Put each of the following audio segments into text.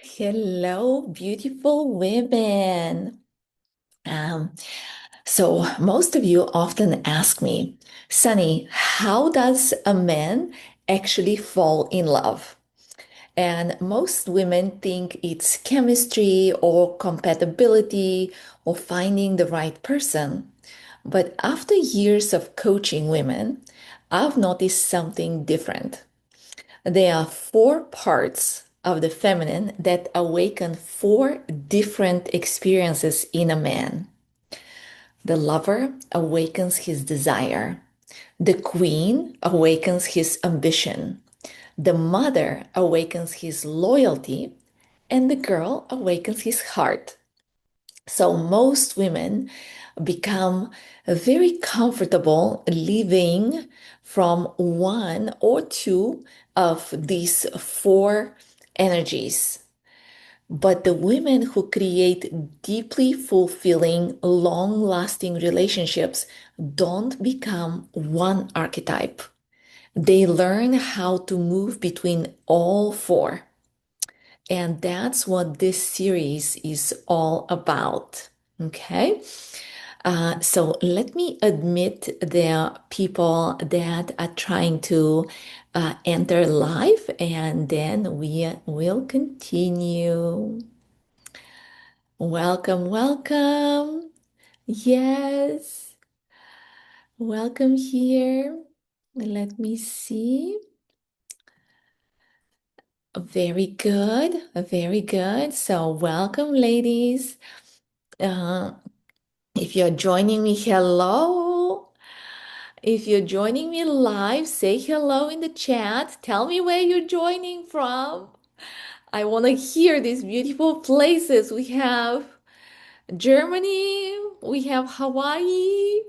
Hello, beautiful women. Um, so most of you often ask me, Sunny, how does a man actually fall in love? And most women think it's chemistry or compatibility or finding the right person. But after years of coaching women, I've noticed something different. There are four parts of the feminine that awaken four different experiences in a man. The lover awakens his desire. The queen awakens his ambition. The mother awakens his loyalty. And the girl awakens his heart. So most women become very comfortable living from one or two of these four energies. But the women who create deeply fulfilling, long lasting relationships don't become one archetype. They learn how to move between all four. And that's what this series is all about. Okay. So let me admit there are people that are trying to enter live, and then we will continue. Welcome, welcome. Yes, welcome here. Let me see. Very good, very good. So, welcome, ladies. Uh, if you're joining me, hello. If you're joining me live, say hello in the chat. Tell me where you're joining from. I want to hear these beautiful places. We have Germany, we have Hawaii.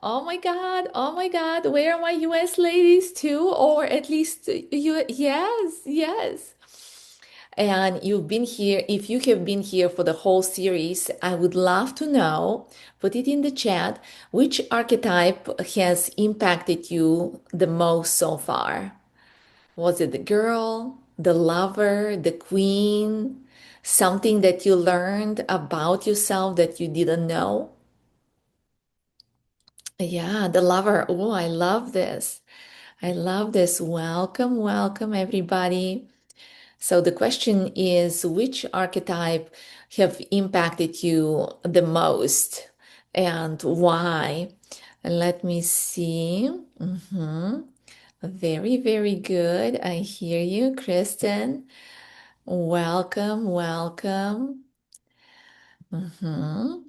Oh my God, oh my God. Where are my US ladies too? Or at least you, yes, yes. And you've been here, if you have been here for the whole series, I would love to know, put it in the chat, which archetype has impacted you the most so far? Was it the girl, the lover, the queen, something that you learned about yourself that you didn't know? Yeah, the lover. Oh, I love this. I love this. Welcome, welcome, everybody. So the question is, which archetype have impacted you the most and why? Let me see. Very, very good. I hear you, Kristen. Welcome, welcome. Mhm.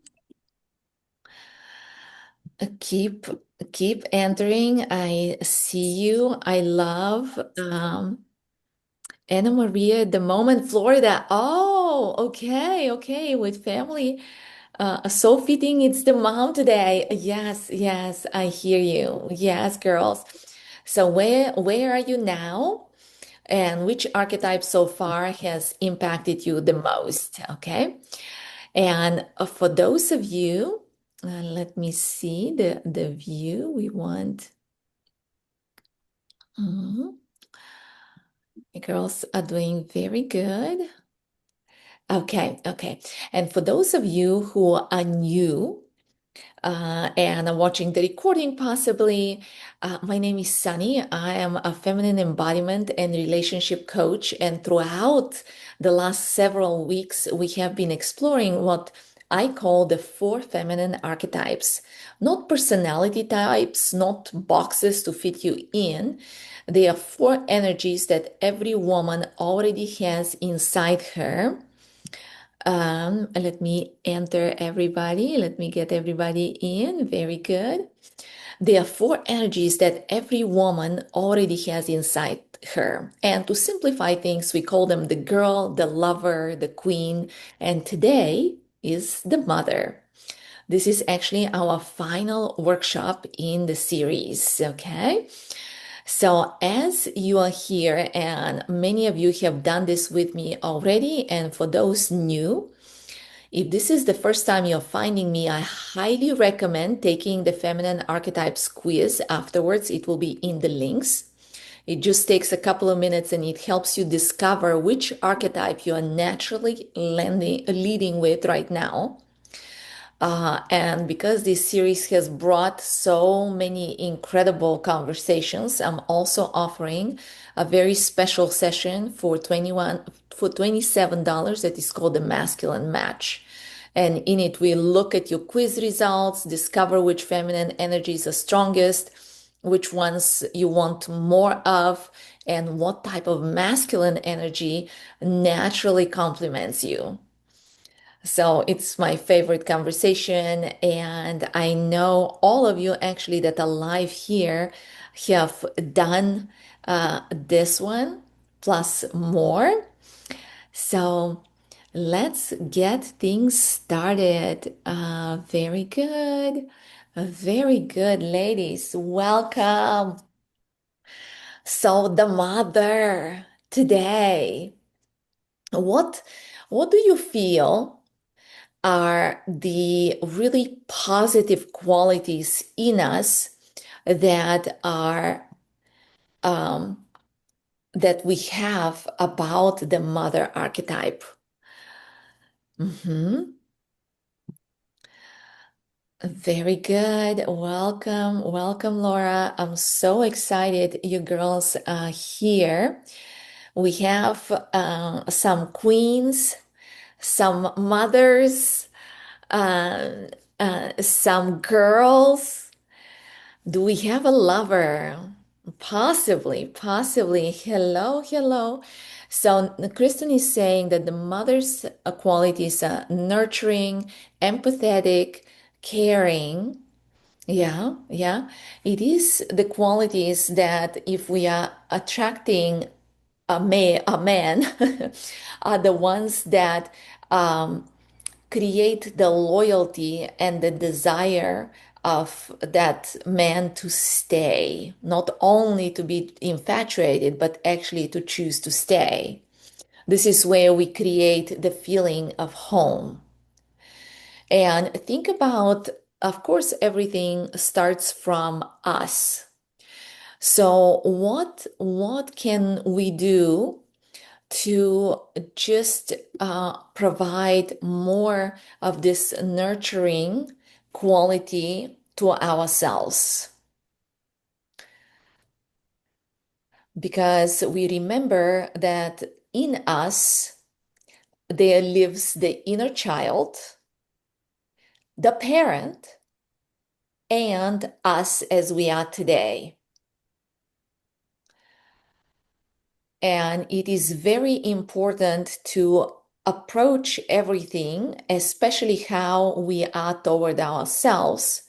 Keep keep entering. I see you. I love Anna Maria, the moment Florida. Oh, okay, okay, with family. So fitting it's the mom today. Yes, yes, I hear you. Yes, girls. So where are you now? And which archetype so far has impacted you the most? Okay. And for those of you, let me see the view we want. Mhm. The girls are doing very good. Okay, okay. And for those of you who are new, and I'm watching the recording possibly. My name is Sunny. I am a feminine embodiment and relationship coach. And throughout the last several weeks, we have been exploring what I call the four feminine archetypes. Not personality types, not boxes to fit you in. They are four energies that every woman already has inside her. Let me enter everybody. Let me get everybody in. Very good. There are four energies that every woman already has inside her. And to simplify things, we call them the girl, the lover, the queen, and today is the mother. This is actually our final workshop in the series, okay? So, as you are here, and many of you have done this with me already, and for those new, if this is the first time you're finding me, I highly recommend taking the Feminine Archetypes quiz afterwards. It will be in the links. It just takes a couple of minutes and it helps you discover which archetype you are naturally leading with right now. And because this series has brought so many incredible conversations, I'm also offering a very special session for $27 that is called the Masculine Match. And in it, we look at your quiz results, discover which feminine energies are strongest, which ones you want more of, and what type of masculine energy naturally complements you. So it's my favorite conversation. And I know all of you actually that are live here have done this one plus more. So let's get things started. Very good. Very good, ladies. Welcome. So the mother today, what what do you feel are the really positive qualities in us that are um, that we have about the mother archetype? Mhm. Very good. Welcome, welcome, Laura. I'm so excited you girls are here. We have some queens, some mothers, uh, some girls. Do we have a lover? Possibly, possibly. Hello, hello. So Kristen is saying that the mother's qualities are nurturing, empathetic, caring. Yeah, yeah. It is the qualities that if we are attracting a man, are the ones that um, create the loyalty and the desire of that man to stay, not only to be infatuated, but actually to choose to stay. This is where we create the feeling of home. And think about, of course, everything starts from us. So what can we do to just provide more of this nurturing quality to ourselves? Because we remember that in us there lives the inner child, the parent, and us as we are today. And it is very important to approach everything, especially how we are toward ourselves,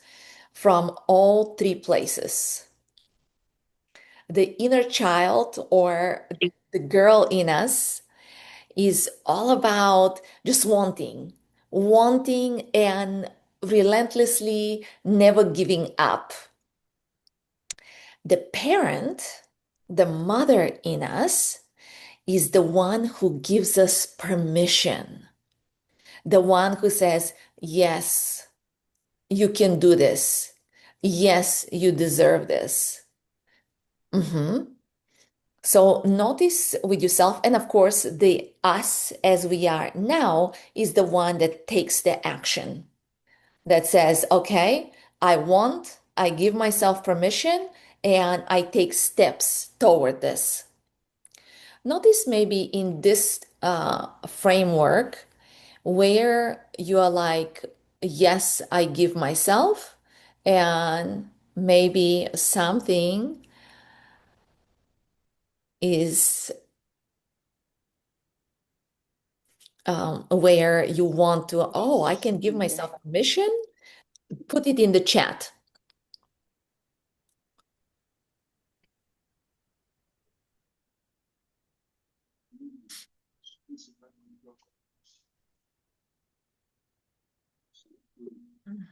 from all three places. The inner child or the girl in us is all about just wanting, wanting and relentlessly never giving up. The parent, the mother in us, is the one who gives us permission, the one who says, yes, you can do this. Yes, you deserve this. Mhm. So notice with yourself, and of course, the us as we are now is the one that takes the action that says, okay, I want, I give myself permission, and I take steps toward this. Notice maybe in this framework where you are like, yes, I give myself, and maybe something is where you want to, oh, I can give myself permission, put it in the chat.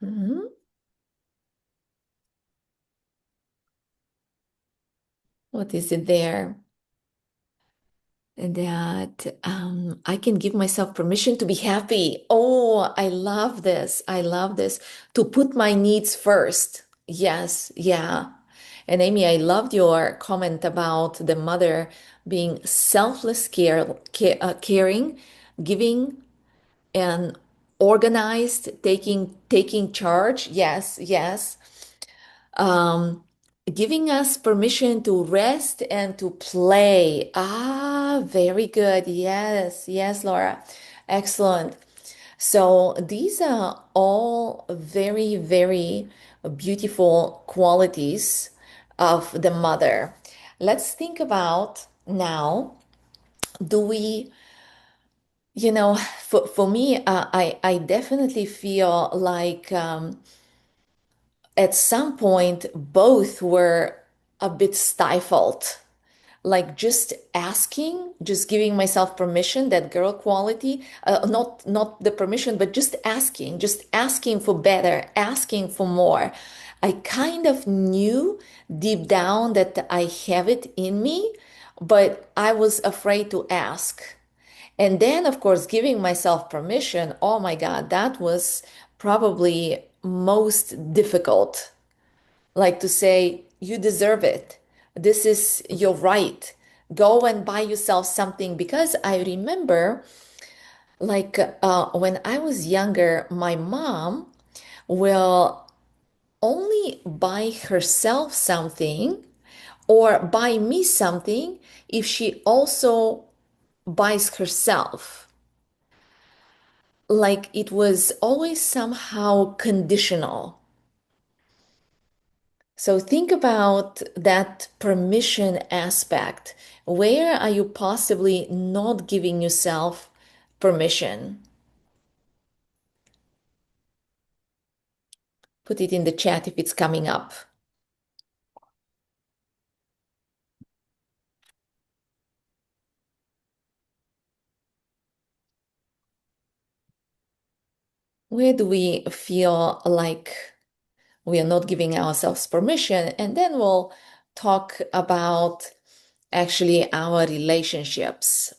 Mhm. What is it there? That I can give myself permission to be happy. Oh, I love this. I love this. To put my needs first. Yes, yeah. And Amy, I loved your comment about the mother being selfless caring, giving, and organized, taking charge. Yes, yes. Um, Giving us permission to rest and to play. Ah, very good. Yes, yes, Laura. Excellent. So these are all very, very beautiful qualities of the mother. Let's think about now, do we, for me, I definitely feel like at some point both were a bit stifled, like just asking, just giving myself permission, that girl quality, not the permission, but just asking for better, asking for more. I kind of knew deep down that I have it in me, but I was afraid to ask. And then, of course, giving myself permission, oh my God, that was probably most difficult, like to say, you deserve it. This is your right. Go and buy yourself something. Because I remember, like, when I was younger, my mom will only buy herself something or buy me something if she also buys herself. Like it was always somehow conditional. So think about that permission aspect. Where are you possibly not giving yourself permission? Put it in the chat if it's coming up. Where do we feel like we are not giving ourselves permission? And then we'll talk about actually our relationships.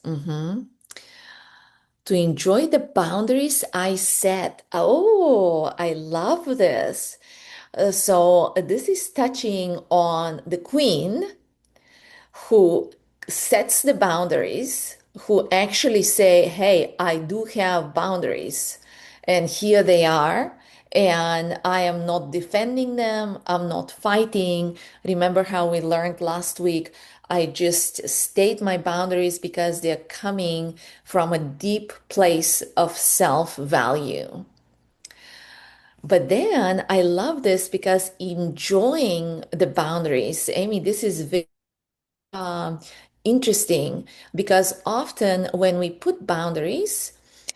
To enjoy the boundaries I set. Oh, I love this. So this is touching on the queen who sets the boundaries, who actually say, hey, I do have boundaries, and here they are. And I am not defending them. I'm not fighting. Remember how we learned last week? I just state my boundaries because they're coming from a deep place of self-value. But then I love this because enjoying the boundaries, Amy, this is very um, interesting because often when we put boundaries,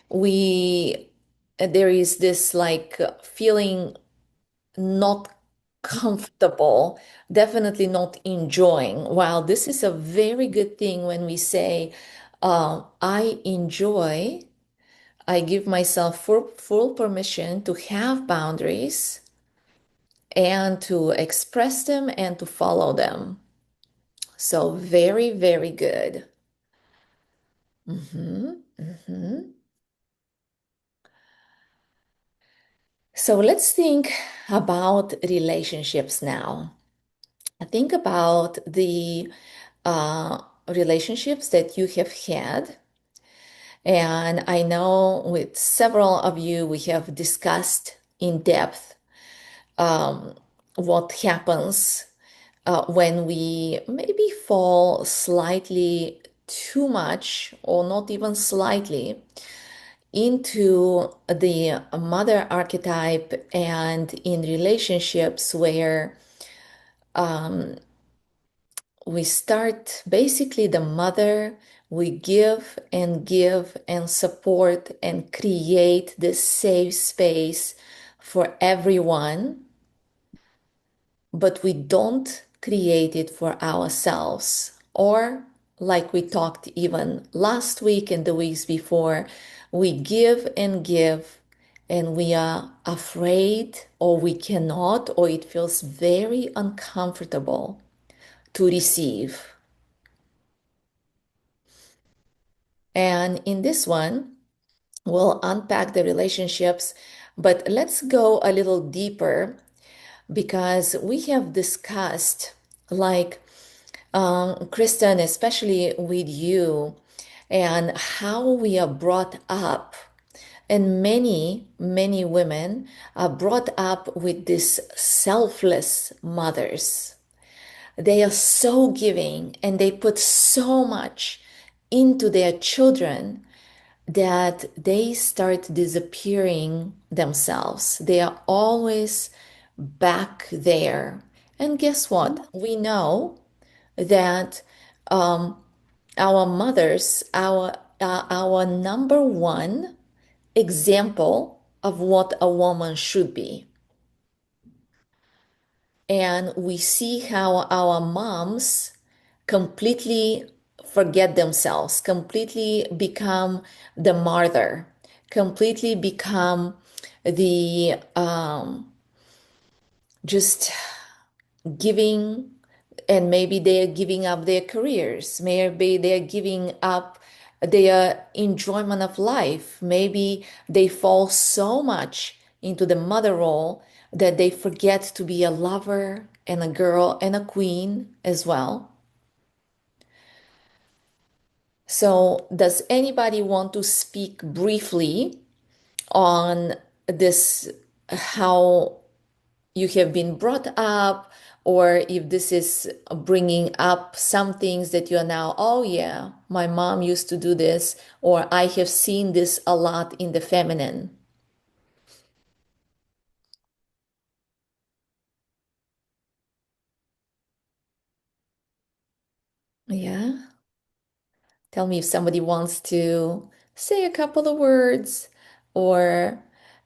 we there is this like feeling not comfortable, definitely not enjoying. While this is a very good thing when we say, I enjoy, I give myself full permission to have boundaries and to express them and to follow them. So very, very good. Mhm. So let's think about relationships now. Think about the relationships that you have had. And I know with several of you, we have discussed in depth um, what happens when we maybe fall slightly too much, or not even slightly, into the mother archetype and in relationships where we start basically the mother, we give and support and create this safe space for everyone, but we don't create it for ourselves. Or, like we talked even last week and the weeks before, we give, and we are afraid, or we cannot, or it feels very uncomfortable to receive. And in this one, we'll unpack the relationships, but let's go a little deeper because we have discussed like Kristen, especially with you and how we are brought up. And many women are brought up with these selfless mothers. They are so giving and they put so much into their children that they start disappearing themselves. They are always back there. And guess what? We know that um, our mothers, our number one example of what a woman should be. And we see how our moms completely forget themselves, completely become the martyr, completely become the just giving, and maybe they're giving up their careers, maybe they're giving up their enjoyment of life, maybe they fall so much into the mother role that they forget to be a lover and a girl and a queen as well. So does anybody want to speak briefly on this, how you have been brought up, or if this is bringing up some things that you are now, oh yeah, my mom used to do this, or I have seen this a lot in the feminine. Yeah. Tell me if somebody wants to say a couple of words, or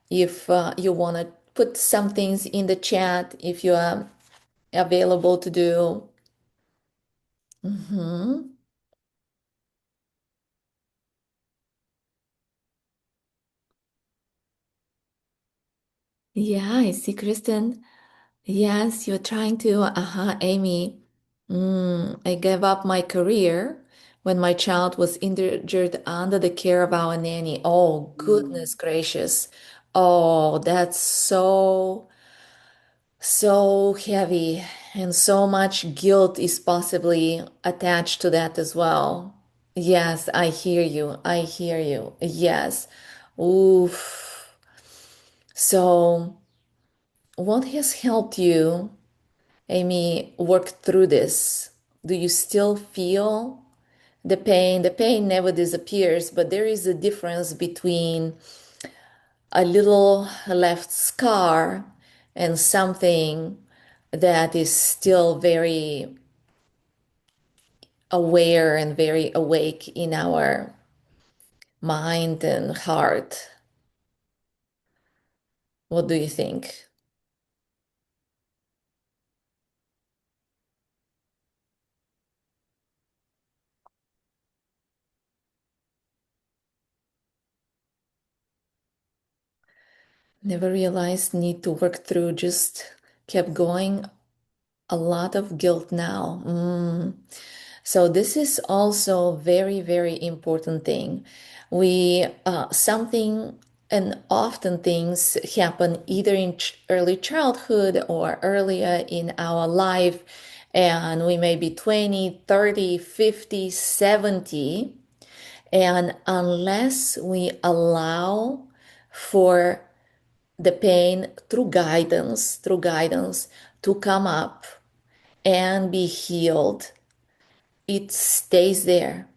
if you want to put some things in the chat if you are available to do. Hmm. Yeah, I see, Kristen. Yes, you're trying to, Amy. I gave up my career when my child was injured under the care of our nanny. Oh, goodness gracious. Oh, that's so heavy, and so much guilt is possibly attached to that as well. Yes, I hear you. I hear you. Yes. Oof. So, what has helped you, Amy, work through this? Do you still feel the pain? The pain never disappears, but there is a difference between a little left scar and something that is still very aware and very awake in our mind and heart. What do you think? Never realized need to work through, just kept going. A lot of guilt now. So this is also very important thing. We something, and often things happen either in early childhood or earlier in our life, and we may be 20, 30, 50, 70, and unless we allow for the pain through guidance to come up and be healed, it stays there.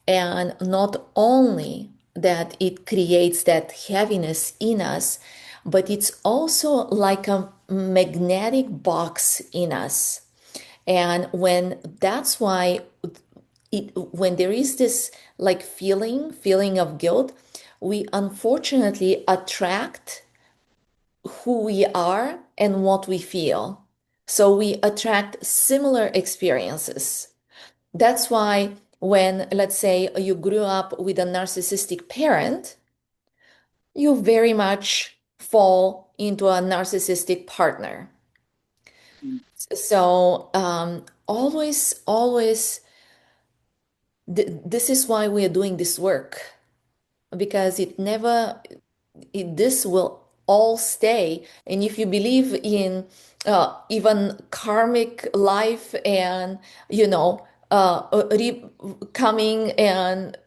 And not only that it creates that heaviness in us, but it's also like a magnetic box in us. And when that's why when there is this like feeling of guilt, we unfortunately attract who we are and what we feel. So we attract similar experiences. That's why when, let's say, you grew up with a narcissistic parent, you very much fall into a narcissistic partner. So always, this is why we are doing this work, because it never, this will all stay. And if you believe in even karmic life and, you know, coming and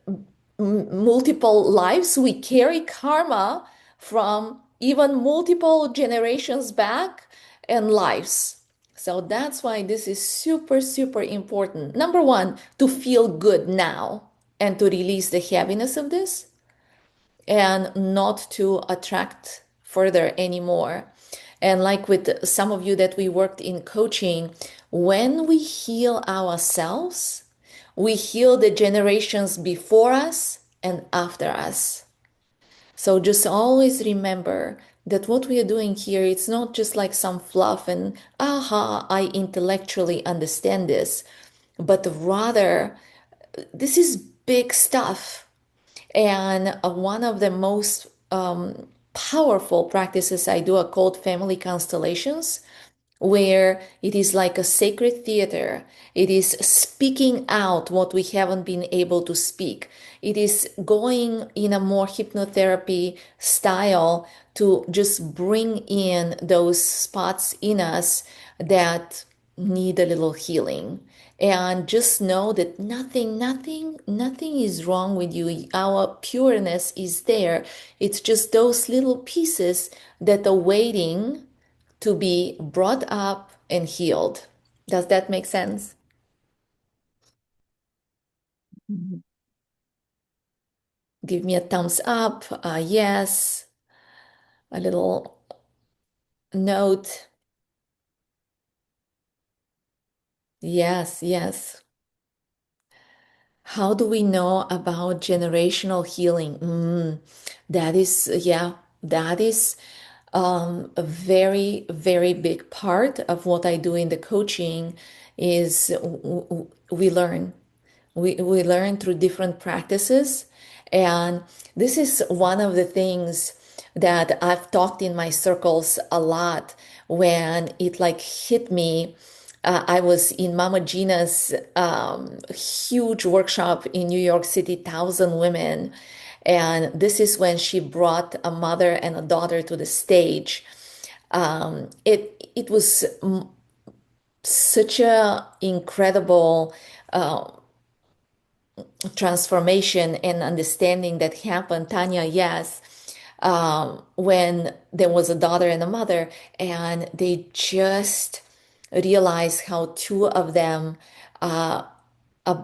multiple lives, we carry karma from even multiple generations back and lives. So that's why this is super, super important. Number one, to feel good now and to release the heaviness of this and not to attract further anymore. And like with some of you that we worked in coaching, when we heal ourselves, we heal the generations before us and after us. So just always remember that what we are doing here, it's not just like some fluff and aha, I intellectually understand this, but rather this is big stuff. And one of the most powerful practices I do are called family constellations, where it is like a sacred theater. It is speaking out what we haven't been able to speak. It is going in a more hypnotherapy style to just bring in those spots in us that need a little healing. And just know that nothing is wrong with you. Our pureness is there. It's just those little pieces that are waiting to be brought up and healed. Does that make sense? Mhm. Give me a thumbs up, yes, a little note. Yes, yes. How do we know about generational healing? That is, yeah, that is a very, very big part of what I do in the coaching is we learn. We learn through different practices. And this is one of the things that I've talked in my circles a lot when it like hit me. I was in Mama Gina's huge workshop in New York City, 1,000 women. And this is when she brought a mother and a daughter to the stage. It was such a incredible transformation and understanding that happened, Tanya, yes, when there was a daughter and a mother, and they just realized how two of them are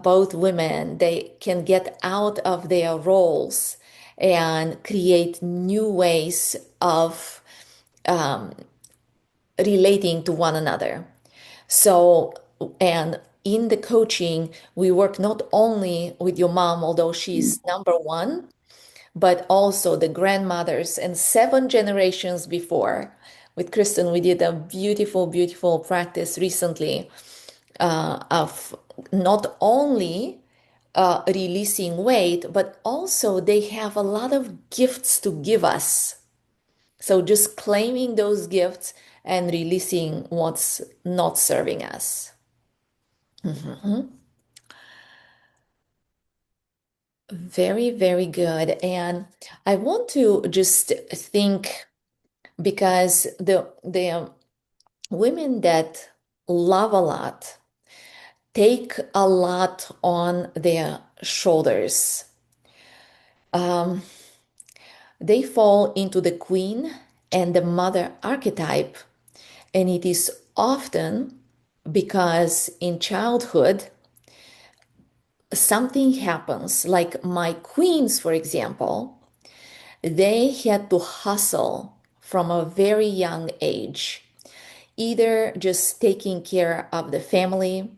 both women. They can get out of their roles and create new ways of relating to one another. So, and in the coaching, we work not only with your mom, although she's number one, but also the grandmothers and 7 generations before. With Kristen, we did a beautiful, beautiful practice recently of not only releasing weight, but also they have a lot of gifts to give us. So just claiming those gifts and releasing what's not serving us. Mhm. Very, very good. And I want to just think because the women that love a lot take a lot on their shoulders. Um, they fall into the queen and the mother archetype, and it is often because in childhood something happens, like my queens, for example, they had to hustle from a very young age, either just taking care of the family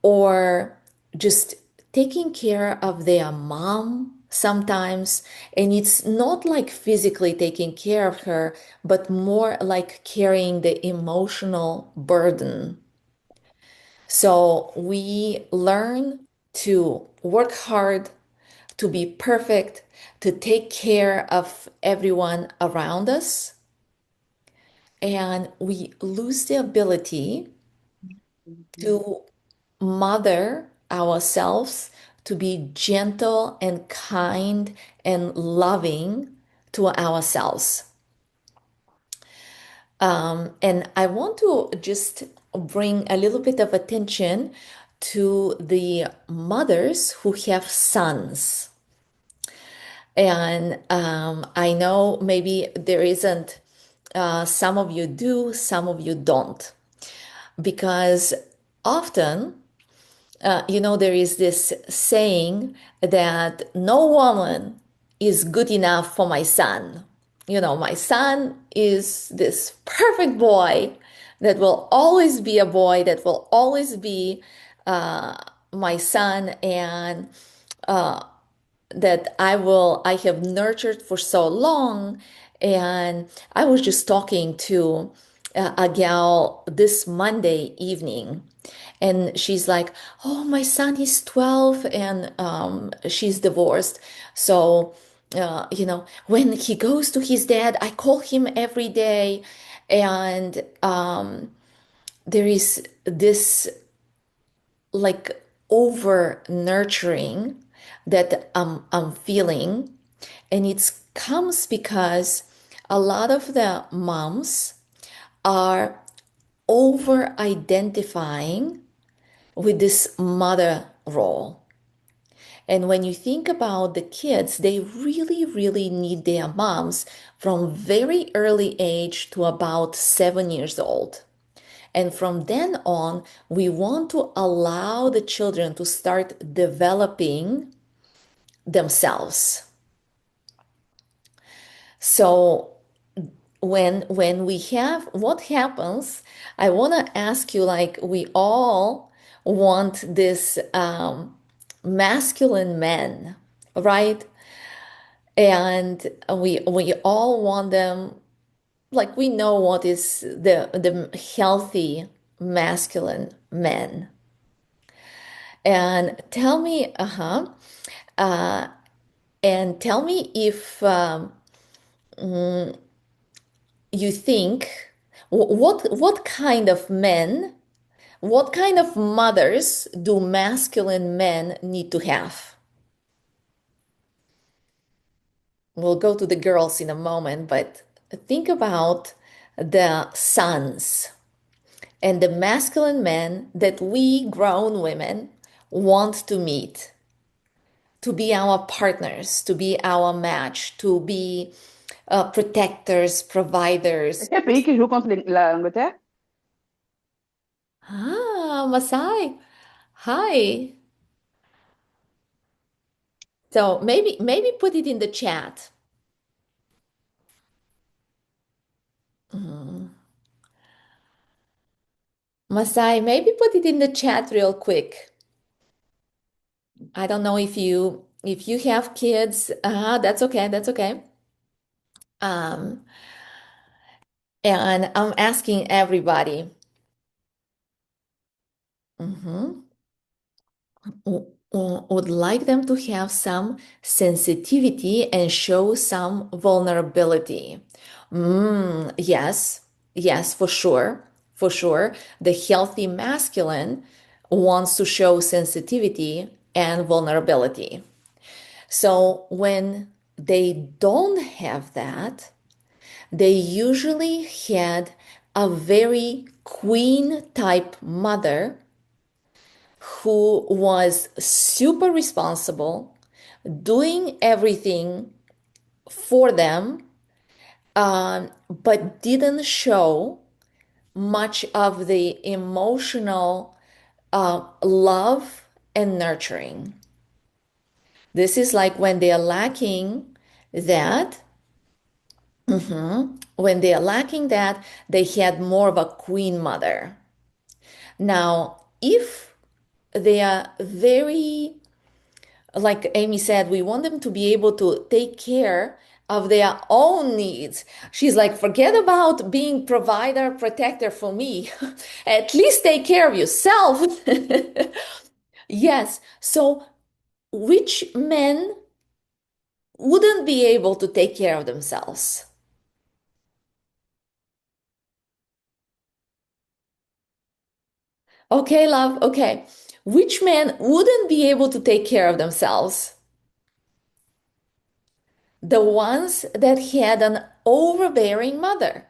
or just taking care of their mom sometimes. And it's not like physically taking care of her, but more like carrying the emotional burden. So we learn to work hard, to be perfect, to take care of everyone around us. And we lose the ability to mother ourselves, to be gentle and kind and loving to ourselves. And I want to just bring a little bit of attention to the mothers who have sons. And I know maybe there isn't, some of you do, some of you don't. Because often, there is this saying that no woman is good enough for my son. My son is this perfect boy that will always be a boy, that will always be uh, my son, and that I have nurtured for so long. And I was just talking to a gal this Monday evening, and she's like, "Oh, my son is 12 and she's divorced. So, when he goes to his dad, I call him every day. And there is this like over nurturing that I'm feeling. And it comes because a lot of the moms are over identifying with this mother role. And when you think about the kids, they really, really need their moms from very early age to about 7 years old. And from then on, we want to allow the children to start developing themselves. So when we have what happens, I want to ask you, like, we all want this masculine men, right? And we all want them, like, we know what is the healthy masculine men. And tell me, uh, and tell me if you think what kind of men, what kind of mothers do masculine men need to have? We'll go to the girls in a moment, but think about the sons and the masculine men that we grown women want to meet, to be our partners, to be our match, to be protectors, providers. Quel pays qui joue contre l'Angleterre? Ah, Masai. Hi. So maybe put it in the chat. Mm. Masai, maybe put it in the chat real quick. I don't know if you have kids. That's okay. That's okay. Um, and I'm asking everybody. Mhm. Would like them to have some sensitivity and show some vulnerability. Yes, yes, for sure. For sure. The healthy masculine wants to show sensitivity and vulnerability. So when they don't have that, they usually had a very queen type mother who was super responsible, doing everything for them, but didn't show much of the emotional love and nurturing. This is like when they are lacking that, when they are lacking that, they had more of a queen mother. Now, if they are very, like Amy said, we want them to be able to take care of their own needs. She's like, forget about being provider, protector for me. At least take care of yourself. Yes. So, which men wouldn't be able to take care of themselves? Okay, love. Okay. Which men wouldn't be able to take care of themselves? The ones that had an overbearing mother.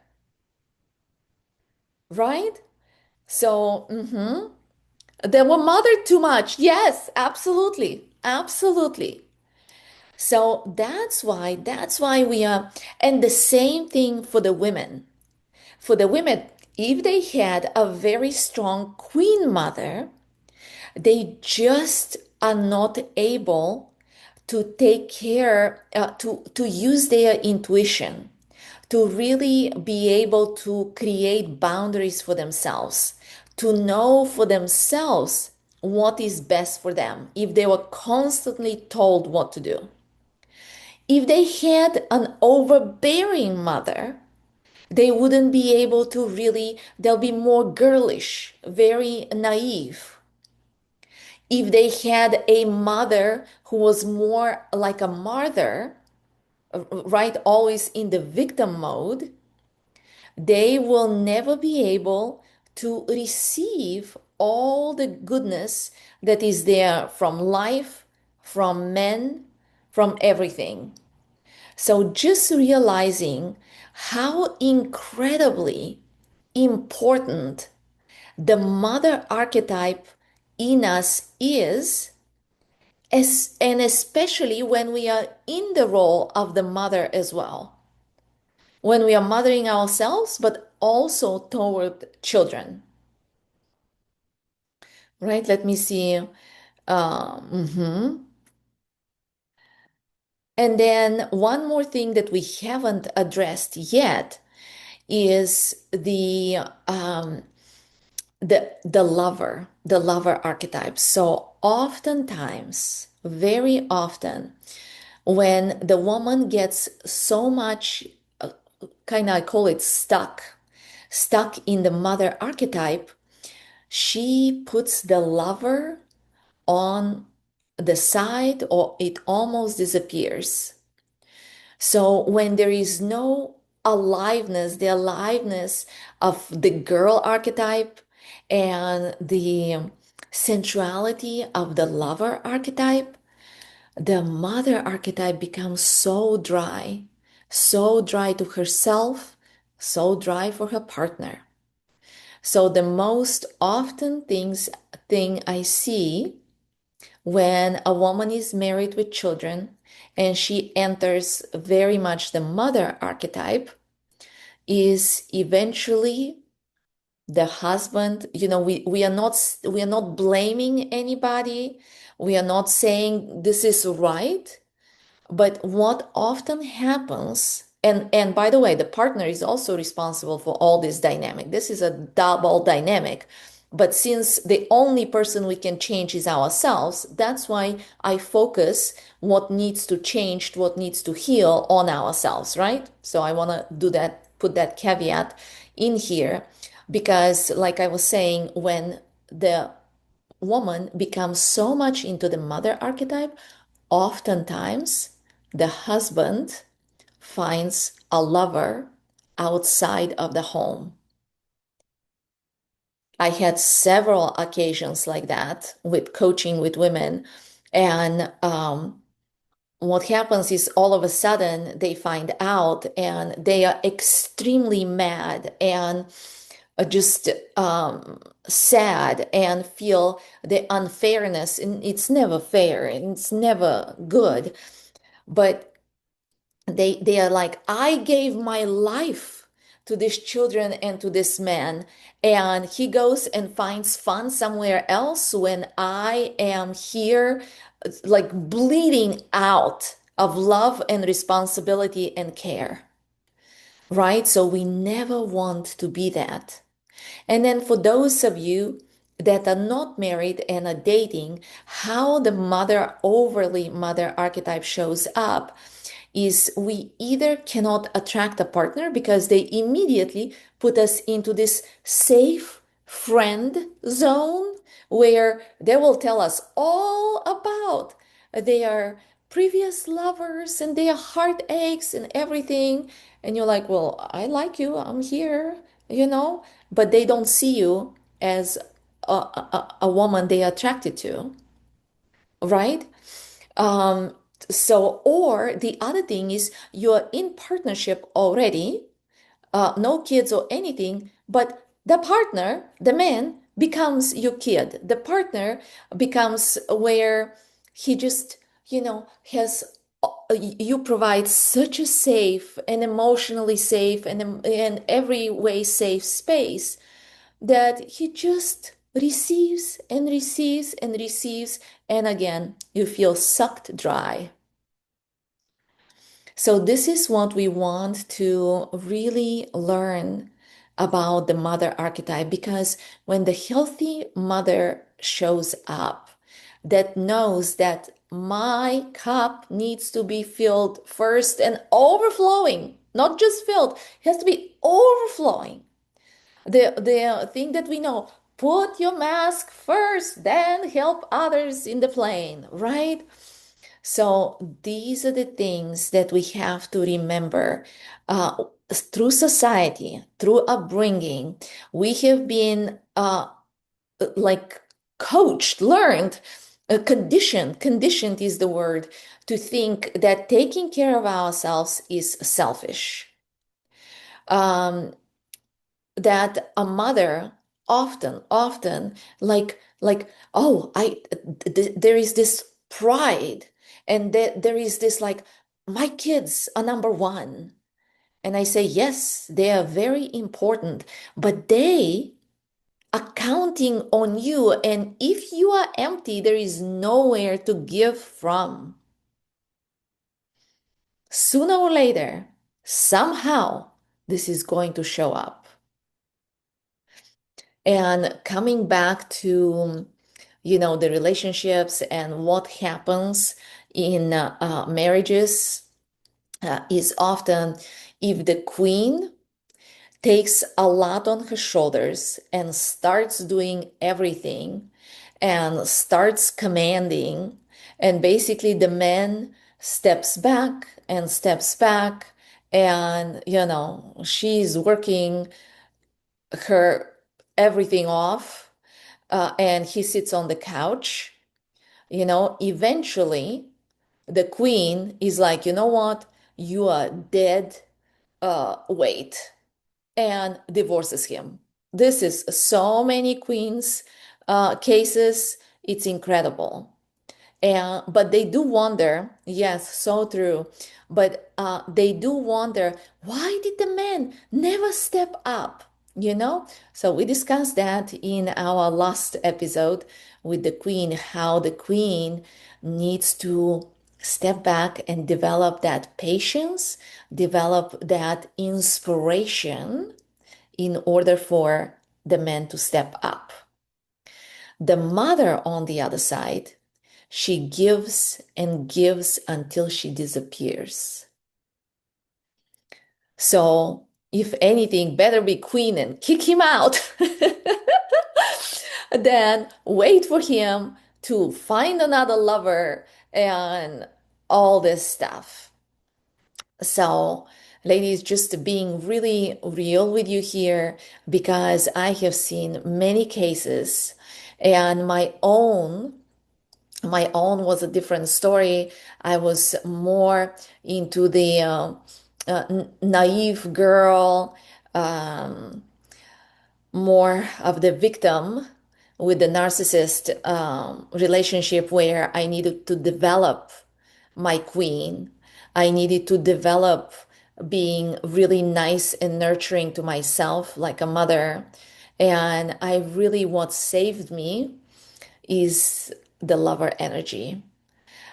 right? So, they were mothered too much. Yes, absolutely. Absolutely. So that's why we are, and the same thing for the women. For the women, if they had a very strong queen mother, they just are not able to take care, to use their intuition, to really be able to create boundaries for themselves, to know for themselves what is best for them if they were constantly told what to do. If they had an overbearing mother, they wouldn't be able to really, they'll be more girlish, very naive. If they had a mother who was more like a martyr, right, always in the victim mode, they will never be able to receive all the goodness that is there from life, from men, from everything. So just realizing how incredibly important the mother archetype in us is, and especially when we are in the role of the mother as well, when we are mothering ourselves, but also toward children, right? Let me see. And then one more thing that we haven't addressed yet is the lover archetype. So oftentimes, very often, when the woman gets so much, kind of, I call it stuck in the mother archetype, she puts the lover on the side, or it almost disappears. So when there is no aliveness, the aliveness of the girl archetype and the sensuality of the lover archetype, the mother archetype becomes so dry to herself, so dry for her partner. So the most often thing I see when a woman is married with children and she enters very much the mother archetype is eventually the husband. We are not blaming anybody. We are not saying this is right. But what often happens, and by the way, the partner is also responsible for all this dynamic. This is a double dynamic. But since the only person we can change is ourselves, that's why I focus what needs to change, what needs to heal on ourselves, right? So I want to do that, put that caveat in here, because like I was saying, when the woman becomes so much into the mother archetype, oftentimes the husband finds a lover outside of the home. I had several occasions like that with coaching with women. And what happens is all of a sudden they find out and they are extremely mad and just sad and feel the unfairness. And it's never fair and it's never good. But they are like, I gave my life to these children and to this man, and he goes and finds fun somewhere else when I am here, like bleeding out of love and responsibility and care, right? So we never want to be that. And then for those of you that are not married and are dating, how the overly mother archetype shows up is we either cannot attract a partner because they immediately put us into this safe friend zone where they will tell us all about their previous lovers and their heartaches and everything. And you're like, well, I like you, I'm here. But they don't see you as a woman they are attracted to, right? Um, so, or the other thing is you're in partnership already, no kids or anything, but The partner, the man, becomes your kid. The partner becomes where he just, has you provide such a safe and emotionally safe and every way safe space that he just receives and receives and receives, and again, you feel sucked dry. So, this is what we want to really learn about the mother archetype because when the healthy mother shows up, that knows that my cup needs to be filled first and overflowing, not just filled, it has to be overflowing. The thing that we know, put your mask first, then help others in the plane, right? So these are the things that we have to remember. Through society, through upbringing, we have been like coached, learned, conditioned is the word, to think that taking care of ourselves is selfish. Um, that a mother often like oh there is this pride and there is this like my kids are number one, and I say yes, they are very important, but they are counting on you, and if you are empty there is nowhere to give from. Sooner or later, somehow, this is going to show up. And coming back to, the relationships and what happens in marriages is often if the queen takes a lot on her shoulders and starts doing everything and starts commanding, and basically the man steps back, and, she's working her everything off, and he sits on the couch, eventually the queen is like, you know what? You are dead weight, and divorces him. This is so many queens cases. It's incredible. And but they do wonder, yes, so true. But they do wonder, why did the man never step up? So we discussed that in our last episode with the queen, how the queen needs to step back and develop that patience, develop that inspiration in order for the man to step up. The mother, on the other side, she gives and gives until she disappears. So, if anything, better be queen and kick him out than wait for him to find another lover and all this stuff. So, ladies, just being really real with you here because I have seen many cases, and my own was a different story. I was more into the naive girl, um, more of the victim with the narcissist relationship where I needed to develop my queen. I needed to develop being really nice and nurturing to myself like a mother. And I really, what saved me is the lover energy.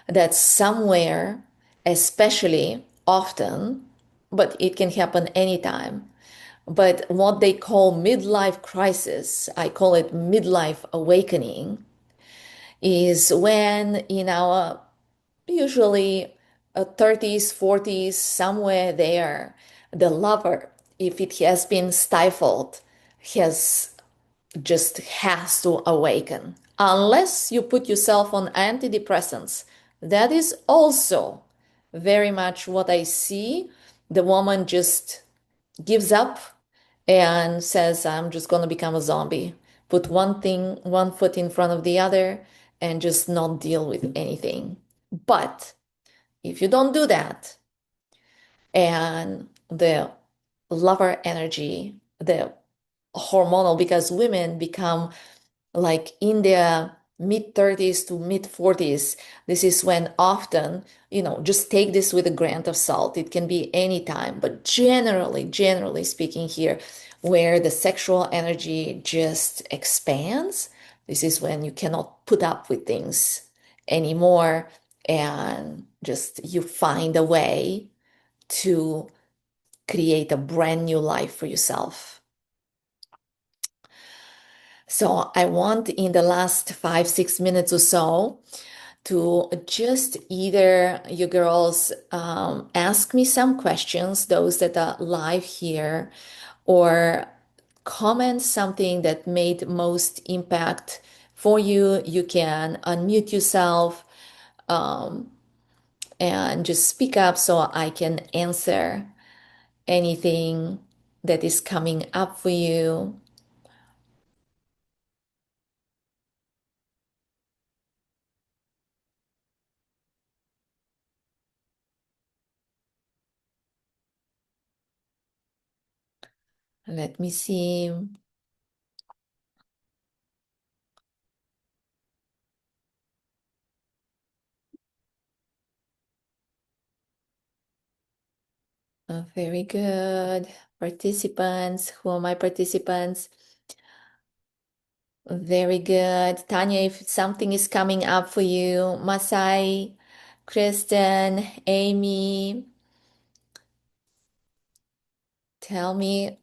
That somewhere, especially often, but it can happen anytime. But what they call midlife crisis, I call it midlife awakening, is when in our usually 30s, 40s, somewhere there, the lover, if it has been stifled, just has to awaken. Unless you put yourself on antidepressants. That is also very much what I see. The woman just gives up and says, I'm just going to become a zombie. Put one foot in front of the other, and just not deal with anything. But if you don't do that, and the lover energy, the hormonal because women become like in their mid 30s to mid 40s. This is when often, just take this with a grain of salt. It can be any time, but generally speaking here, where the sexual energy just expands, this is when you cannot put up with things anymore and just you find a way to create a brand new life for yourself. So I want in the last 5, 6 minutes or so to just either you girls ask me some questions, those that are live here, or comment something that made most impact for you. You can unmute yourself and just speak up so I can answer anything that is coming up for you. Let me see. Very good. Participants, who are my participants? Very good. Tanya, if something is coming up for you, Masai, Kristen, Amy, tell me.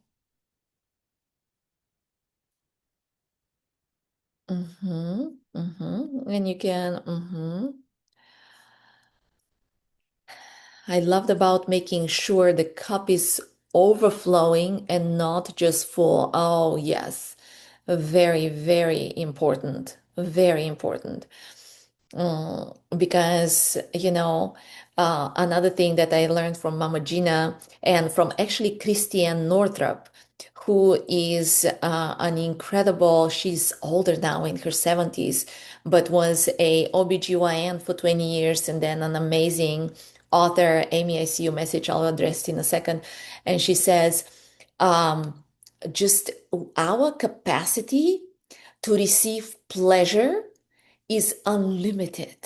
And you can, I loved about making sure the cup is overflowing and not just full. Oh, yes. Very, very important. Very important. Because, another thing that I learned from Mama Gina and from actually Christiane Northrup, who is an incredible, she's older now in her 70s, but was a OBGYN for 20 years and then an amazing author. Amy, I see your message, I'll address it in a second. And she says, um, just our capacity to receive pleasure is unlimited.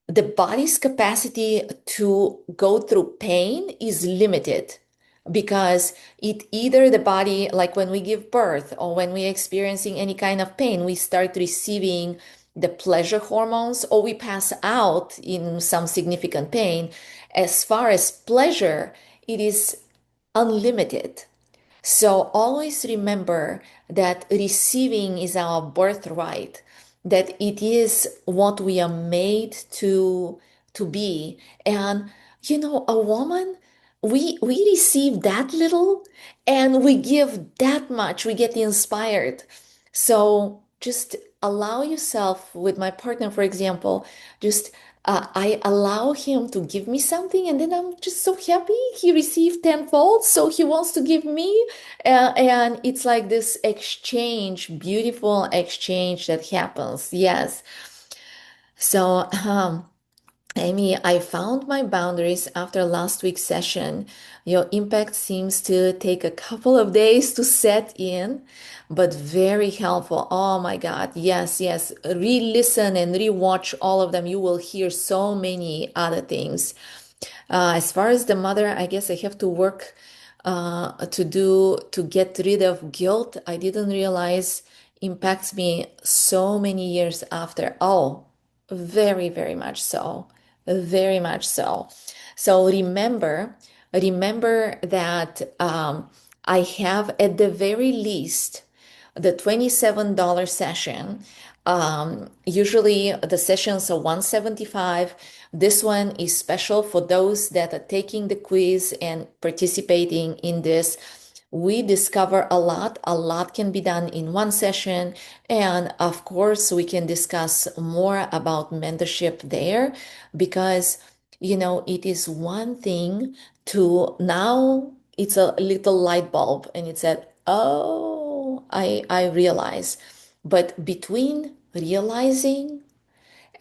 The body's capacity to go through pain is limited because it either the body, like when we give birth or when we're experiencing any kind of pain, we start receiving the pleasure hormones or we pass out in some significant pain. As far as pleasure, it is unlimited. So always remember that receiving is our birthright, that it is what we are made to be. And a woman, we receive that little and we give that much, we get inspired. So just allow yourself with my partner, for example, just I allow him to give me something, and then I'm just so happy he received tenfold. So he wants to give me, and it's like this exchange, beautiful exchange that happens. Yes. So, Amy, I found my boundaries after last week's session. Your impact seems to take a couple of days to set in, but very helpful. Oh my God. Yes, yes. Re-listen and re-watch all of them. You will hear so many other things. As far as the mother, I guess I have to work to get rid of guilt. I didn't realize impacts me so many years after. Oh, very, very much so. Very much so. So remember that I have at the very least the $27 session. Usually the sessions are 175. This one is special for those that are taking the quiz and participating in this. We discover a lot can be done in one session. And of course, we can discuss more about mentorship there because, it is one thing to now it's a little light bulb and it said, oh, I realize. But between realizing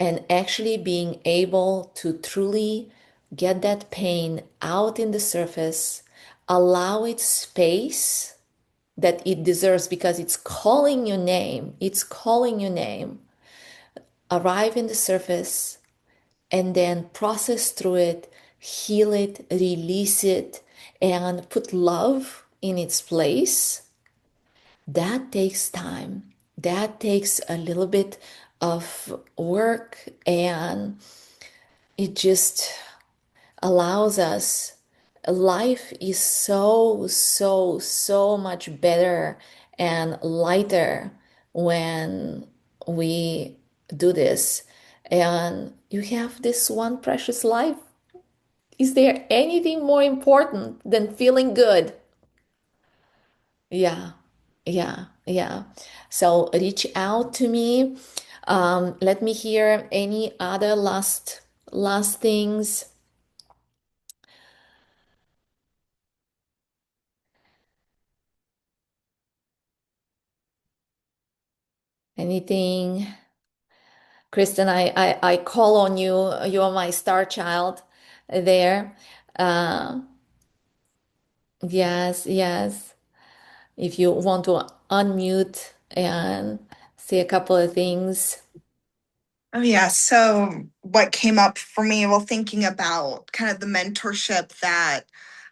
and actually being able to truly get that pain out in the surface, allow it space, that it deserves because it's calling your name. It's calling your name. Arrive in the surface and then process through it, heal it, release it, and put love in its place. That takes time. That takes a little bit of work, and it just allows us. Life is so, so, so much better and lighter when we do this. And you have this one precious life. Is there anything more important than feeling good? Yeah, yeah, yeah. So reach out to me. Let me hear any other last things. Anything? Kristen, I call on you. You're my star child there. Uh, yes, yes. If you want to unmute and say a couple of things. Oh, yeah. So, what came up for me while thinking about kind of the mentorship that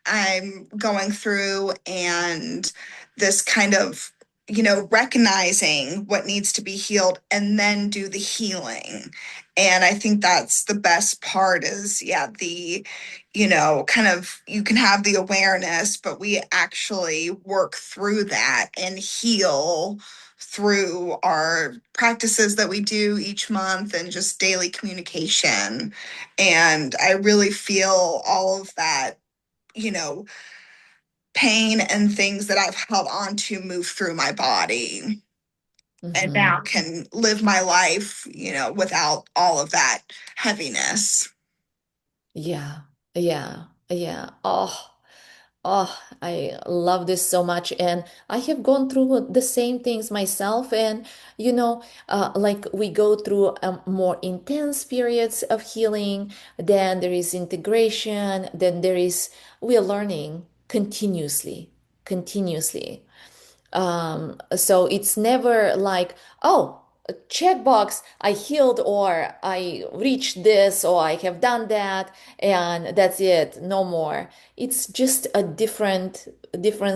I'm going through and this kind of, recognizing what needs to be healed and then do the healing. And I think that's the best part is, yeah, kind of you can have the awareness, but we actually work through that and heal through our practices that we do each month and just daily communication. And I really feel all of that, you know, pain and things that I've held on to move through my body. And now Mhm. can live my life, without all of that heaviness. Yeah, yeah, yeah. Oh, I love this so much. And I have gone through the same things myself. And, like we go through more intense periods of healing, then there is integration, then we're learning continuously, continuously. So it's never like, oh, a checkbox, I healed or I reached this or I have done that and that's it, no more. It's just a different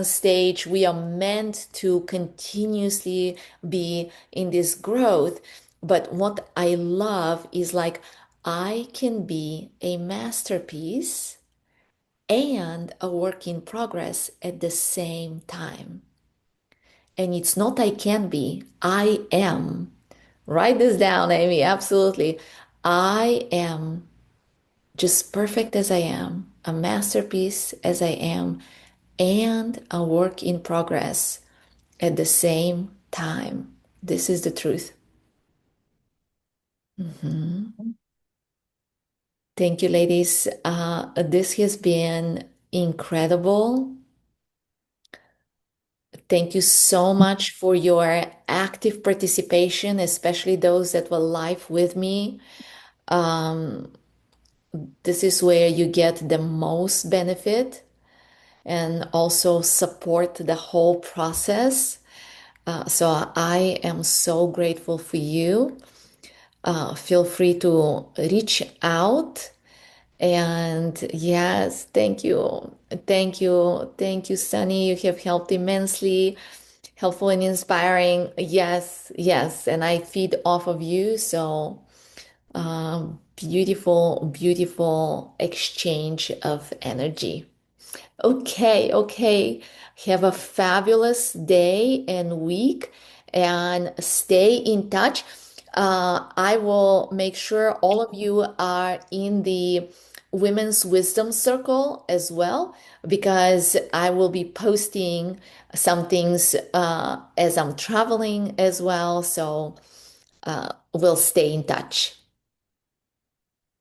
stage. We are meant to continuously be in this growth. But what I love is like I can be a masterpiece and a work in progress at the same time. And it's not I can be, I am. Write this down, Amy. Absolutely. I am just perfect as I am, a masterpiece as I am, and a work in progress at the same time. This is the truth. Mhm. Thank you, ladies. This has been incredible. Thank you so much for your active participation, especially those that were live with me. Um, this is where you get the most benefit and also support the whole process. So I am so grateful for you. Feel free to reach out. And yes, thank you. Thank you. Thank you, Sunny. You have helped immensely, helpful and inspiring. Yes, yes. And I feed off of you. So beautiful, beautiful exchange of energy. Okay, okay. Have a fabulous day and week and stay in touch. I will make sure all of you are in the Women's Wisdom Circle as well, because I will be posting some things as I'm traveling as well. So we'll stay in touch.